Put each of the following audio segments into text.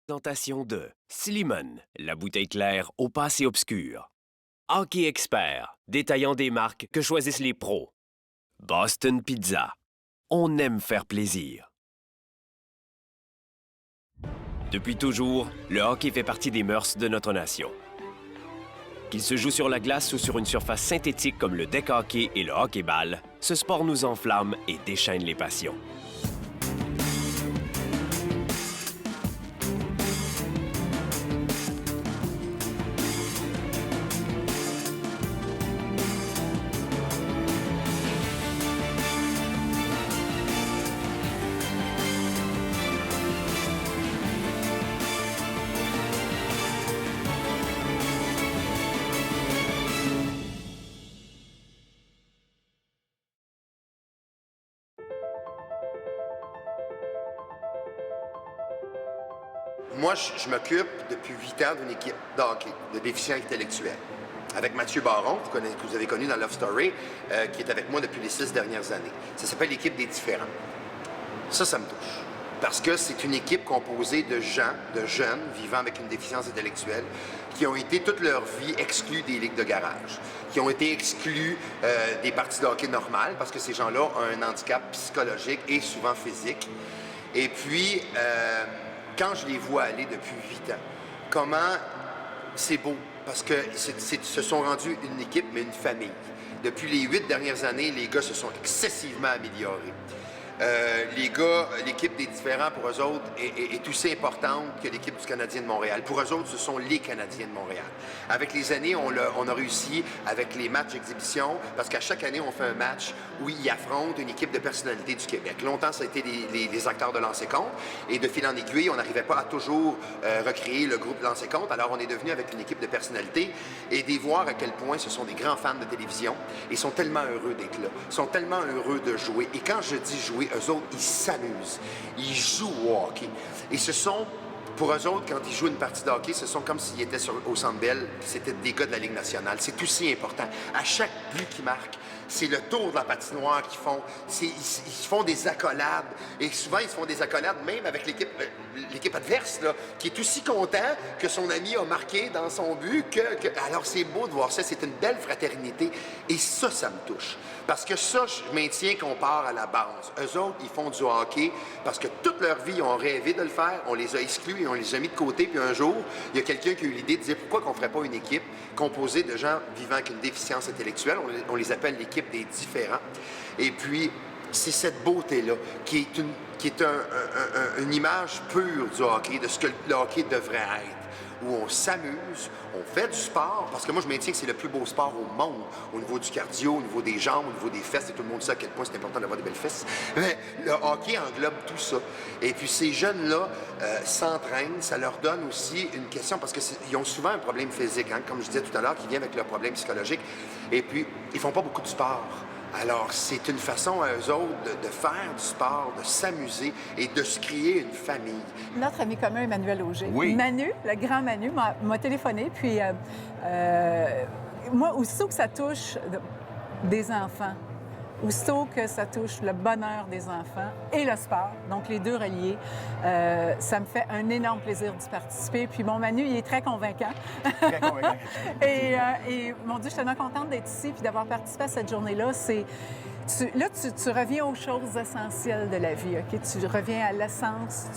Présentation de Slimane, la bouteille claire au passé obscur. Hockey Expert, détaillant des marques que choisissent les pros. Boston Pizza, on aime faire plaisir. Depuis toujours, le hockey fait partie des mœurs de notre nation. Qu'il se joue sur la glace ou sur une surface synthétique comme le deck hockey et le hockey-ball, ce sport nous enflamme et déchaîne les passions. Moi, je m'occupe depuis 8 ans d'une équipe de hockey, de déficients intellectuels. Avec Mathieu Baron, que vous avez connu dans Love Story, qui est avec moi depuis les 6 dernières années. Ça s'appelle l'équipe des différents. Ça me touche. Parce que c'est une équipe composée de gens, de jeunes vivant avec une déficience intellectuelle, qui ont été toute leur vie exclus des ligues de garage, qui ont été exclus des parties de hockey normales, parce que ces gens-là ont un handicap psychologique et souvent physique. Et puis, quand je les vois aller depuis 8 ans, comment c'est beau, parce que se sont rendus une équipe, mais une famille. Depuis les 8 dernières années, les gars se sont excessivement améliorés. Les gars, l'équipe des différents, pour eux autres, est aussi importante que l'équipe du Canadien de Montréal. Pour eux autres, ce sont les Canadiens de Montréal. Avec les années, on a réussi avec les matchs d'exhibition, parce qu'à chaque année, on fait un match où ils affrontent une équipe de personnalités du Québec. Longtemps, ça a été les acteurs de Lancé-Compte, et de fil en aiguille, on n'arrivait pas à toujours recréer le groupe Lancé-Compte. Alors, on est devenu avec une équipe de personnalités, et de voir à quel point ce sont des grands fans de télévision, et sont tellement heureux d'être là, sont tellement heureux de jouer. Et quand je dis jouer, eux autres, ils s'amusent. Ils jouent au hockey. Et ce sont, pour eux autres, quand ils jouent une partie de hockey, ce sont comme s'ils étaient au Centre Bell, c'était des gars de la Ligue nationale. C'est aussi important. À chaque but qu'ils marquent, c'est le tour de la patinoire qu'ils font. Ils font des accolades. Et souvent, ils se font des accolades même avec l'équipe adverse, là, qui est aussi content que son ami a marqué dans son but. Alors, c'est beau de voir ça. C'est une belle fraternité. Et ça me touche. Parce que ça, je maintiens qu'on part à la base. Eux autres, ils font du hockey parce que toute leur vie, ils ont rêvé de le faire. On les a exclus et on les a mis de côté. Puis un jour, il y a quelqu'un qui a eu l'idée de dire pourquoi qu'on ne ferait pas une équipe composée de gens vivant avec une déficience intellectuelle. On les appelle l'équipe des différents. Et puis, c'est cette beauté-là qui est une image pure du hockey, de ce que le hockey devrait être. Où on s'amuse, on fait du sport, parce que moi je maintiens que c'est le plus beau sport au monde, au niveau du cardio, au niveau des jambes, au niveau des fesses, et tout le monde sait à quel point c'est important d'avoir des belles fesses. Mais le hockey englobe tout ça. Et puis ces jeunes-là s'entraînent, ça leur donne aussi une question, parce qu'ils ont souvent un problème physique, hein, comme je disais tout à l'heure, qui vient avec leur problème psychologique, et puis ils font pas beaucoup de sport. Alors, c'est une façon à eux autres de faire du sport, de s'amuser et de se créer une famille. Notre ami commun, Emmanuel Auger. Oui. Manu, le grand Manu, m'a téléphoné, puis moi, aussitôt que ça touche des enfants, aussitôt que ça touche le bonheur des enfants et le sport, donc les deux reliés, ça me fait un énorme plaisir d'y participer. Puis mon Manu, il est très convaincant. Très convaincant. et mon Dieu, je suis tellement contente d'être ici puis d'avoir participé à cette journée-là. Tu reviens aux choses essentielles de la vie, OK? Tu reviens à l'essence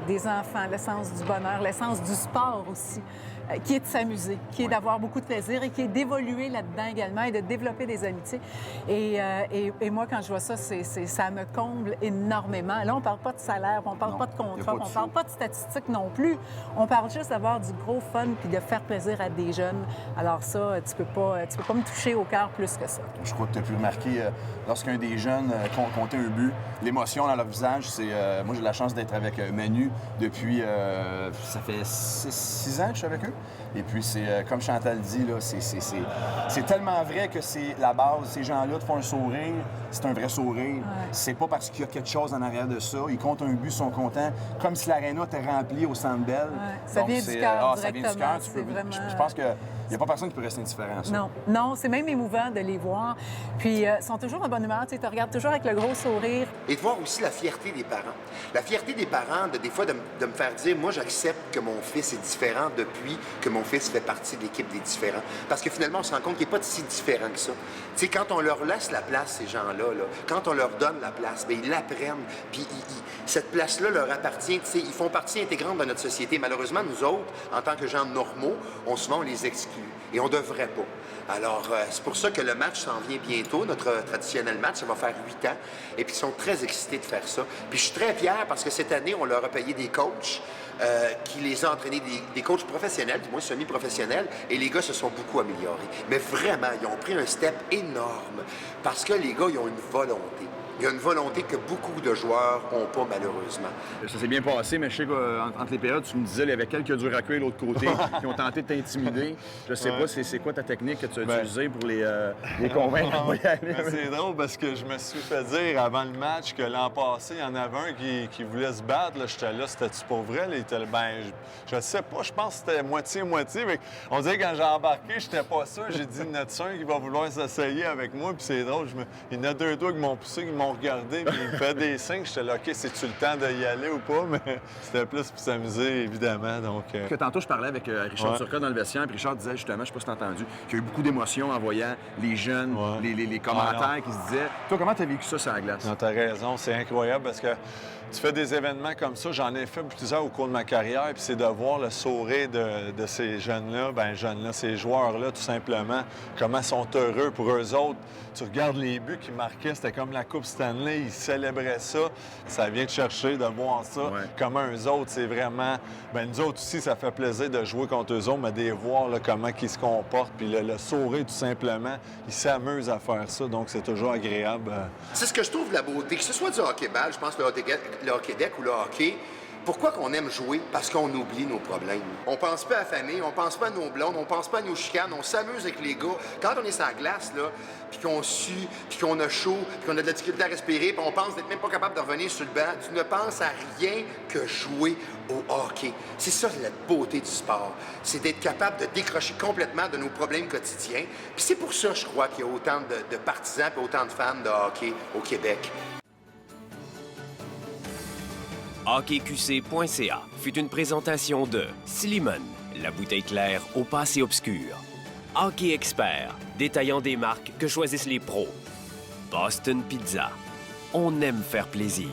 des enfants, l'essence du bonheur, l'essence du sport aussi, qui est de s'amuser, qui est d'avoir beaucoup de plaisir et qui est d'évoluer là-dedans également et de développer des amitiés. Et moi, quand je vois ça, ça me comble énormément. Là, on ne parle pas de salaire, on ne parle pas de contrat, on ne parle pas de statistiques non plus. On parle juste d'avoir du gros fun puis de faire plaisir à des jeunes. Alors ça, tu peux pas me toucher au cœur plus que ça. Je crois que tu as pu remarquer, lorsqu'un des jeunes comptait un but, l'émotion dans leur visage, c'est... moi, j'ai la chance d'être avec Manu depuis... ça fait 6 ans que je suis avec eux. Et puis, c'est comme Chantal dit, là, c'est tellement vrai que c'est la base. Ces gens-là te font un sourire, c'est un vrai sourire. Ouais. C'est pas parce qu'il y a quelque chose en arrière de ça. Ils comptent un but, ils sont contents. Comme si l'aréna était remplie au Centre Bell. Ouais. Ça vient du cœur, ça vient du cœur. Vraiment... Je pense que Il n'y a pas personne qui peut rester indifférent à ça. Non, non, c'est même émouvant de les voir. Puis, ils sont toujours de bonne humeur. Tu sais, te regardes toujours avec le gros sourire. Et de voir aussi la fierté des parents. La fierté des parents, des fois, de me faire dire, moi, j'accepte que mon fils est différent depuis que mon fils fait partie de l'équipe des différents. Parce que finalement, on se rend compte qu'il n'est pas si différent que ça. Tu sais, quand on leur laisse la place, ces gens-là, quand on leur donne la place, bien, ils l'apprennent. Puis cette place-là leur appartient. Tu sais, ils font partie intégrante de notre société. Malheureusement, nous autres, en tant que gens normaux, souvent, on les exclut. Et on ne devrait pas. Alors, c'est pour ça que le match s'en vient bientôt, notre traditionnel match. Ça va faire 8 ans. Et puis, ils sont très excités de faire ça. Puis, je suis très fier parce que cette année, on leur a payé des coachs qui les ont entraînés, des coachs professionnels, du moins semi-professionnels. Et les gars se sont beaucoup améliorés. Mais vraiment, ils ont pris un step énorme parce que les gars, ils ont une volonté. Il y a une volonté que beaucoup de joueurs n'ont pas, malheureusement. Ça s'est bien passé, mais je sais qu'entre les périodes, tu me disais qu'il y avait quelques durs à cuire de l'autre côté qui ont tenté de t'intimider. Je sais pas, c'est quoi ta technique que tu as utilisée pour les convaincre de y aller? C'est drôle parce que je me suis fait dire avant le match que l'an passé, il y en avait un qui voulait se battre. J'étais là, c'était-tu pour vrai? Là, je sais pas, je pense que c'était moitié-moitié. On dirait que quand j'ai embarqué, j'étais pas sûr. J'ai dit, il y en a un qui va vouloir s'essayer avec moi. Puis c'est drôle, il y en a 2 qui m'ont poussé, qui m'ont regardé, puis il me fait des signes. J'étais là, OK, c'est-tu le temps d'y aller ou pas? Mais c'était plus pour s'amuser, évidemment. Donc, Que tantôt, je parlais avec Richard Turcotte dans le vestiaire, puis Richard disait justement, je sais pas si tu as entendu, qu'il y a eu beaucoup d'émotions en voyant les jeunes, les commentaires qui se disaient. Toi, comment tu as vécu ça sur la glace? Non, t'as raison, c'est incroyable parce que tu fais des événements comme ça, j'en ai fait plusieurs au cours de ma carrière, puis c'est de voir le sourire de ces jeunes-là, ces joueurs-là, tout simplement, comment ils sont heureux pour eux autres. Tu regardes les buts qu'ils marquaient, c'était comme la Coupe Stanley, ils célébraient ça. Ça vient te chercher de voir ça. Comment eux autres, c'est vraiment... nous autres aussi, ça fait plaisir de jouer contre eux autres, mais de les voir là, comment ils se comportent, puis le sourire, tout simplement, ils s'amusent à faire ça, donc c'est toujours agréable. C'est ce que je trouve de la beauté, que ce soit du hockey-ball, je pense le hockey-deck ou le hockey. Pourquoi qu'on aime jouer? Parce qu'on oublie nos problèmes. On pense pas à la famille, on pense pas à nos blondes, on pense pas à nos chicanes, on s'amuse avec les gars. Quand on est sur la glace, là, puis qu'on sue, puis qu'on a chaud, puis qu'on a de la difficulté à respirer, puis on pense d'être même pas capable de revenir sur le banc, tu ne penses à rien que jouer au hockey. C'est ça la beauté du sport. C'est d'être capable de décrocher complètement de nos problèmes quotidiens. Puis c'est pour ça, je crois, qu'il y a autant de partisans et autant de fans de hockey au Québec. hockeyqc.ca fut une présentation de Slimane, la bouteille claire au passé obscur. Hockey Expert, détaillant des marques que choisissent les pros. Boston Pizza, on aime faire plaisir.